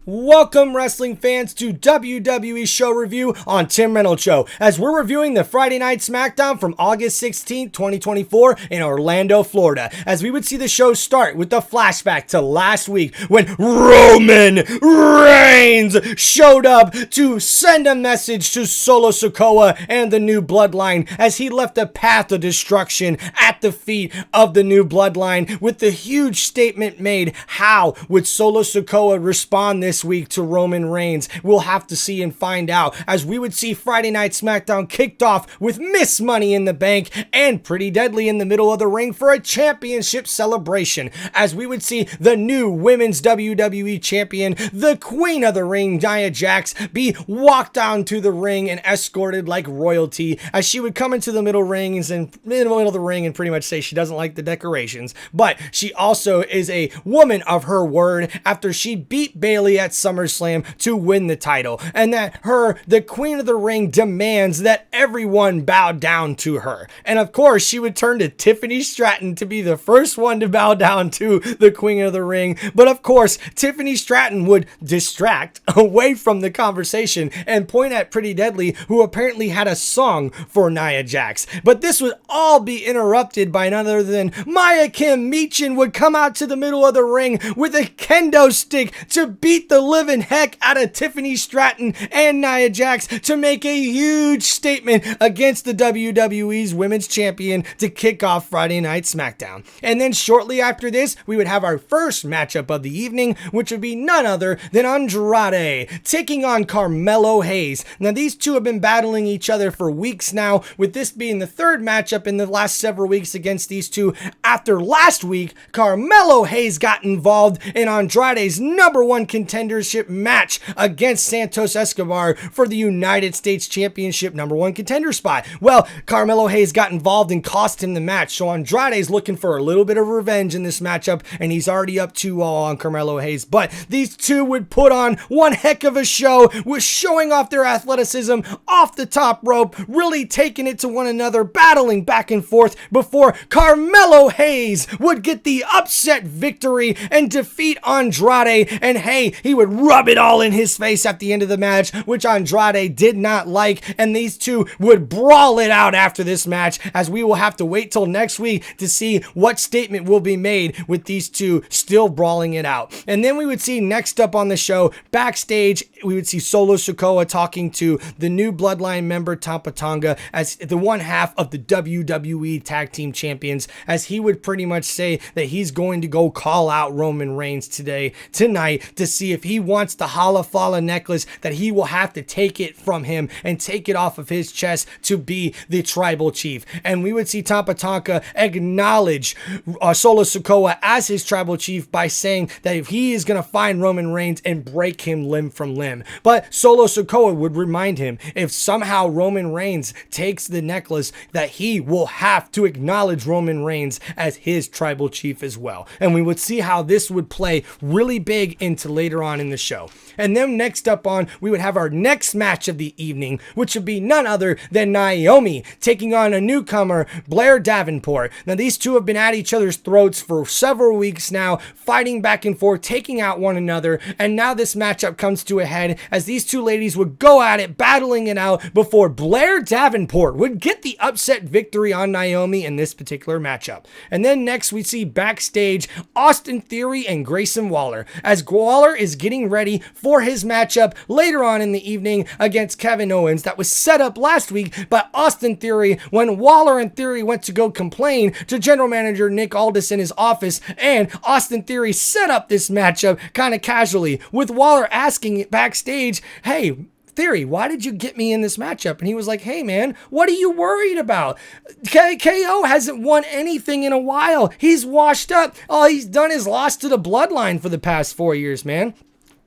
Welcome, wrestling fans, to WWE Show Review on Tim Reynolds Show, as we're reviewing the Friday Night SmackDown from August 16th, 2024 in Orlando, Florida, as we would see the show start with the flashback to last week when Roman Reigns showed up to send a message to Solo Sikoa and the New Bloodline as he left a path of destruction at the feet of the New Bloodline with the huge statement made. How would Solo Sikoa respond this week to Roman Reigns? We'll have to see and find out, as we would see Friday Night SmackDown kicked off with Miss Money in the Bank and Pretty Deadly in the middle of the ring for a championship celebration, as we would see the new women's WWE champion, the Queen of the Ring, Nia Jax, be walked down to the ring and escorted like royalty, as she would come into the middle of the ring and pretty much say she doesn't like the decorations, but she also is a woman of her word after she beat Bayley at SummerSlam to win the title, and that the Queen of the Ring, demands that everyone bow down to her. And of course, she would turn to Tiffany Stratton to be the first one to bow down to the Queen of the Ring. But of course, Tiffany Stratton would distract away from the conversation and point at Pretty Deadly, who apparently had a song for Nia Jax. But this would all be interrupted by none other than Maya Kim Meechin would come out to the middle of the ring with a kendo stick to beat the living heck out of Tiffany Stratton and Nia Jax to make a huge statement against the WWE's Women's Champion to kick off Friday Night SmackDown. And then shortly after this, we would have our first matchup of the evening, which would be none other than Andrade taking on Carmelo Hayes. Now, these two have been battling each other for weeks now, with this being the third matchup in the last several weeks against these two. After last week, Carmelo Hayes got involved in Andrade's #1 contendership match against Santos Escobar for the United States Championship #1 contender spot. Well, Carmelo Hayes got involved and cost him the match, so Andrade's looking for a little bit of revenge in this matchup, and he's already up 2-0 on Carmelo Hayes. But these two would put on one heck of a show, with showing off their athleticism off the top rope, really taking it to one another, battling back and forth before Carmelo Hayes would get the upset victory and defeat Andrade. And hey, he would rub it all in his face at the end of the match, which Andrade did not like, and these two would brawl it out after this match, as we will have to wait till next week to see what statement will be made with these two still brawling it out. And then we would see next up on the show, backstage, we would see Solo Sikoa talking to the New Bloodline member Ciampa Tonga as the one half of the WWE Tag Team Champions, as he would pretty much say that he's going to go call out Roman Reigns tonight to see if he wants the Halafala necklace, that he will have to take it from him and take it off of his chest to be the tribal chief. And we would see Ciampa Tonga acknowledge Solo Sikoa as his tribal chief by saying that if he is going to find Roman Reigns and break him limb from limb. But Solo Sikoa would remind him, if somehow Roman Reigns takes the necklace, that he will have to acknowledge Roman Reigns as his tribal chief as well. And we would see how this would play really big into later on in the show. And then next up on, we would have our next match of the evening, which would be none other than Naomi taking on a newcomer, Blair Davenport. Now, these two have been at each other's throats for several weeks now, fighting back and forth, taking out one another, and now this matchup comes to a head as these two ladies would go at it, battling it out before Blair Davenport would get the upset victory on Naomi in this particular matchup. And then next we see backstage Austin Theory and Grayson Waller, as Waller is getting ready for his matchup later on in the evening against Kevin Owens that was set up last week by Austin Theory, when Waller and Theory went to go complain to general manager Nick Aldis in his office, and Austin Theory set up this matchup kind of casually, with Waller asking it backstage, "Hey, Theory, why did you get me in this matchup?" And he was like, "Hey man, what are you worried about? KO hasn't won anything in a while. He's washed up. All he's done is lost to the Bloodline for the past 4 years, man."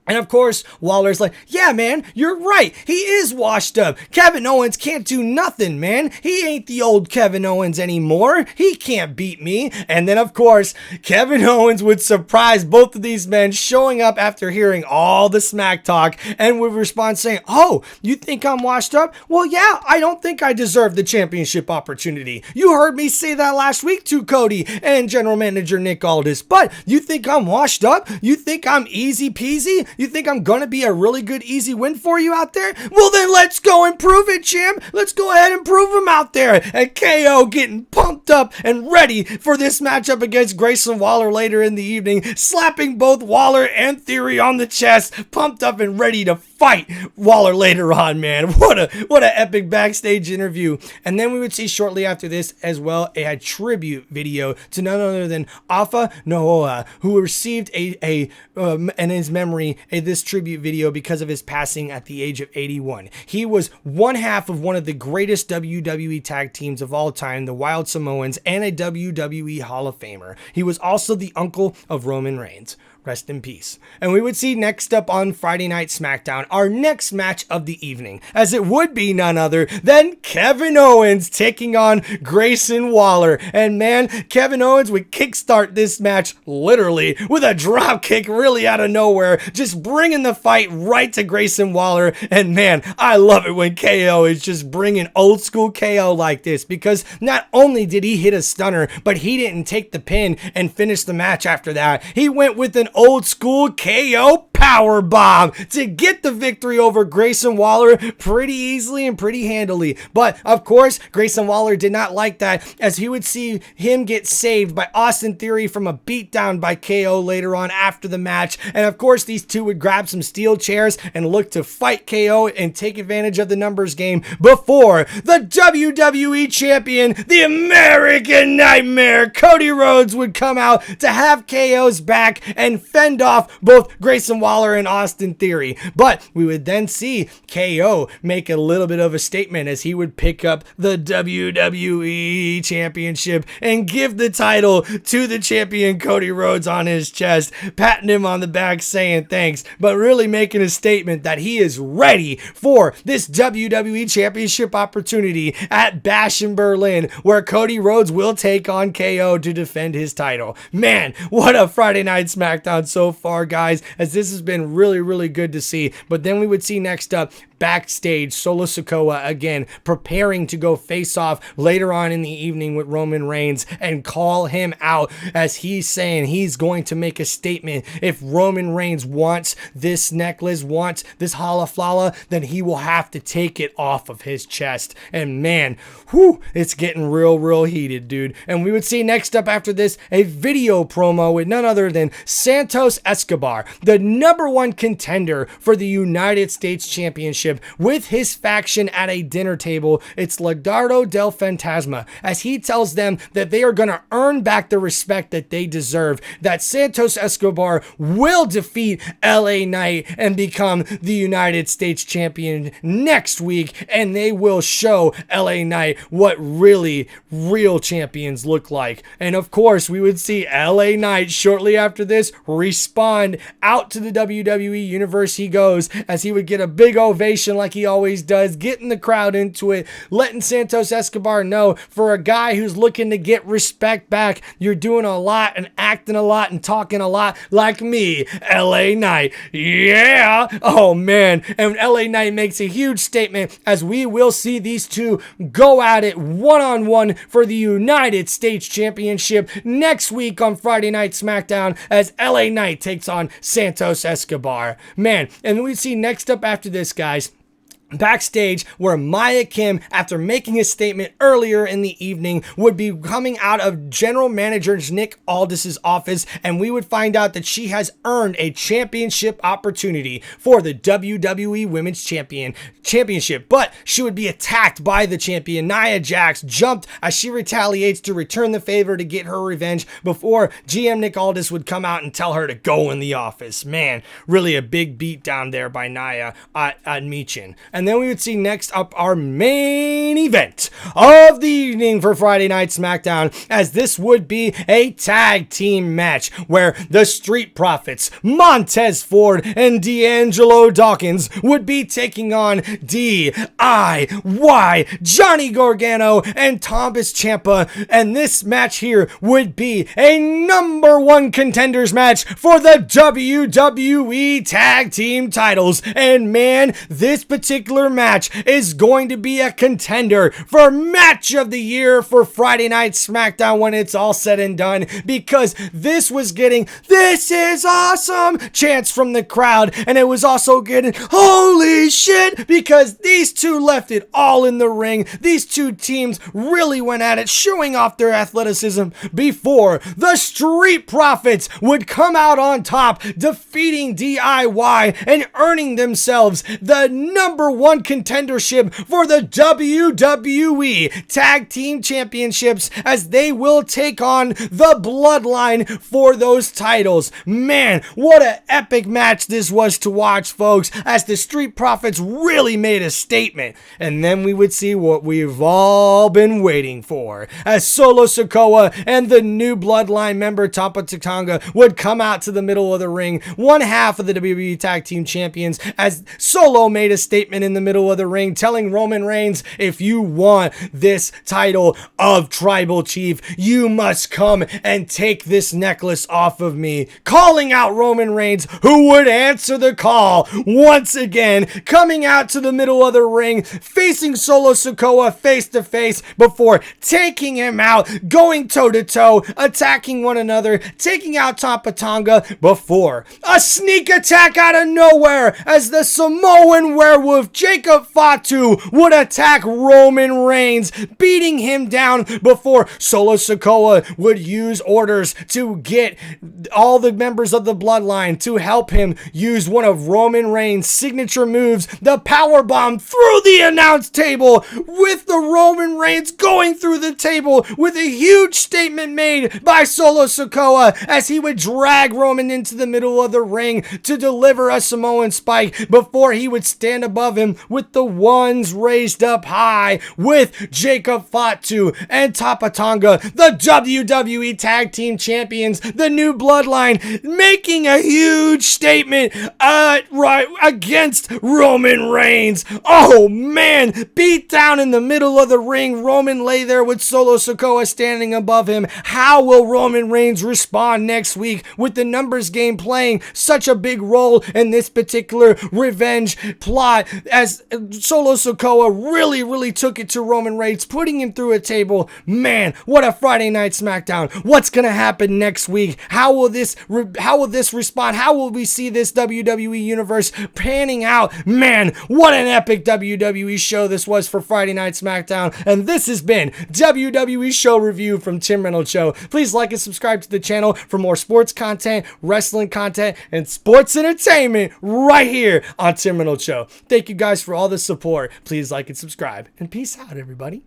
And of course, Waller's like, "Yeah, man, you're right. He is washed up. Kevin Owens can't do nothing, man. He ain't the old Kevin Owens anymore. He can't beat me." And then, of course, Kevin Owens would surprise both of these men, showing up after hearing all the smack talk, and would respond saying, "Oh, you think I'm washed up? Well, yeah, I don't think I deserve the championship opportunity. You heard me say that last week to Cody and general manager Nick Aldis. But you think I'm washed up? You think I'm easy peasy? You think I'm gonna be a really good, easy win for you out there? Well, then let's go and prove it, champ. Let's go ahead and prove him out there. And KO getting pumped up and ready for this matchup against Grayson Waller later in the evening, slapping both Waller and Theory on the chest, pumped up and ready to fight Waller later on, man. What an epic backstage interview. And then we would see shortly after this as well a tribute video to none other than Afa Noa, who received in his memory this tribute video because of his passing at the age of 81. He was one half of one of the greatest WWE tag teams of all time, the Wild Samoans, and a WWE Hall of Famer. He was also the uncle of Roman Reigns. Rest in peace. And we would see next up on Friday Night SmackDown, our next match of the evening, as it would be none other than Kevin Owens taking on Grayson Waller. And man, Kevin Owens would kickstart this match literally with a drop kick really out of nowhere, just bringing the fight right to Grayson Waller. And man, I love it when KO is just bringing old school KO like this, because not only did he hit a stunner, but he didn't take the pin and finish the match after that. He went with an old school KO power bomb to get the victory over Grayson Waller pretty easily and pretty handily. But of course, Grayson Waller did not like that, as he would see him get saved by Austin Theory from a beatdown by KO later on after the match. And of course, these two would grab some steel chairs and look to fight KO and take advantage of the numbers game before the WWE champion, the American Nightmare, Cody Rhodes, would come out to have KO's back and fend off both Grayson Waller and Austin Theory. But we would then see KO make a little bit of a statement as he would pick up the WWE Championship and give the title to the champion Cody Rhodes on his chest, patting him on the back saying thanks, but really making a statement that he is ready for this WWE Championship opportunity at Bash in Berlin, where Cody Rhodes will take on KO to defend his title. Man, what a Friday Night SmackDown so far, guys, as this has been really, really good to see. But then we would see next up backstage Solo Sikoa again preparing to go face off later on in the evening with Roman Reigns and call him out, as he's saying he's going to make a statement. If Roman Reigns wants this necklace, wants this halaflala, then he will have to take it off of his chest. And man, it's getting real heated, dude. And we would see next up after this a video promo with none other than Santos Escobar, the #1 contender for the United States Championship, with his faction at a dinner table. It's Legado del Fantasma, as he tells them that they are going to earn back the respect that they deserve, that Santos Escobar will defeat LA Knight and become the United States champion next week, and they will show LA Knight what really real champions look like. And of course, we would see LA Knight shortly after this respond out to the WWE Universe. He goes, as he would get a big ovation like he always does, getting the crowd into it, letting Santos Escobar know, for a guy who's looking to get respect back, you're doing a lot and acting a lot and talking a lot like me, LA Knight. Yeah! Oh man, and LA Knight makes a huge statement, as we will see these two go at it one-on-one for the United States Championship next week on Friday Night SmackDown, as LA Knight takes on Santos Escobar. Man, and we see next up after this, guys, backstage, where Maya Kim, after making a statement earlier in the evening, would be coming out of General Manager Nick Aldis's office, and we would find out that she has earned a championship opportunity for the WWE Women's Championship, but she would be attacked by the champion. Nia Jax jumped as she retaliates to return the favor to get her revenge before GM Nick Aldis would come out and tell her to go in the office. Man, really a big beat down there by Nia at Michin. And then we would see next up our main event of the evening for Friday Night SmackDown, as this would be a tag team match where the Street Profits, Montez Ford and D'Angelo Dawkins, would be taking on DIY, Johnny Gargano and Thomas Ciampa. And this match here would be a #1 contenders match for the WWE Tag Team titles. And man, this particular particular match is going to be a contender for match of the year for Friday Night SmackDown when it's all said and done, because this was getting "this is awesome" chants from the crowd, and it was also getting "holy shit" because these two left it all in the ring. These two teams really went at it, showing off their athleticism before the Street Profits would come out on top, defeating DIY and earning themselves the #1 contendership for the WWE Tag Team Championships, as they will take on the Bloodline for those titles. Man, what an epic match this was to watch, folks, as the Street Profits really made a statement. And then we would see what we've all been waiting for, as Solo Sikoa and the new Bloodline member Tapa Tonga would come out to the middle of the ring, one half of the WWE Tag Team Champions, as Solo made a statement in the middle of the ring telling Roman Reigns, if you want this title of Tribal Chief, you must come and take this necklace off of me, calling out Roman Reigns, who would answer the call once again, coming out to the middle of the ring, facing Solo Sikoa face to face before taking him out, going toe to toe, attacking one another, taking out Tapa Tonga before a sneak attack out of nowhere as the Samoan werewolf Jacob Fatu would attack Roman Reigns, beating him down before Solo Sikoa would use orders to get all the members of the Bloodline to help him use one of Roman Reigns' signature moves, the powerbomb through the announce table, with the Roman Reigns going through the table with a huge statement made by Solo Sikoa as he would drag Roman into the middle of the ring to deliver a Samoan spike before he would stand above him with the ones raised up high with Jacob Fatu and Tapa Tonga, the WWE Tag Team Champions, the new Bloodline, making a huge statement right against Roman Reigns. Oh man, beat down in the middle of the ring. Roman lay there with Solo Sikoa standing above him. How will Roman Reigns respond next week with the numbers game playing such a big role in this particular revenge plot, as Solo Sikoa really took it to Roman Reigns, putting him through a table? Man, what a Friday Night SmackDown. What's gonna happen next week? How will this respond? How will we see this WWE universe panning out? Man, what an epic WWE show this was for Friday Night SmackDown. And this has been WWE Show Review from Tim Reynolds Show. Please like and subscribe to the channel for more sports content, wrestling content, and sports entertainment right here on Tim Reynolds Show. Thank you guys for all the support. Please like and subscribe, and peace out, everybody.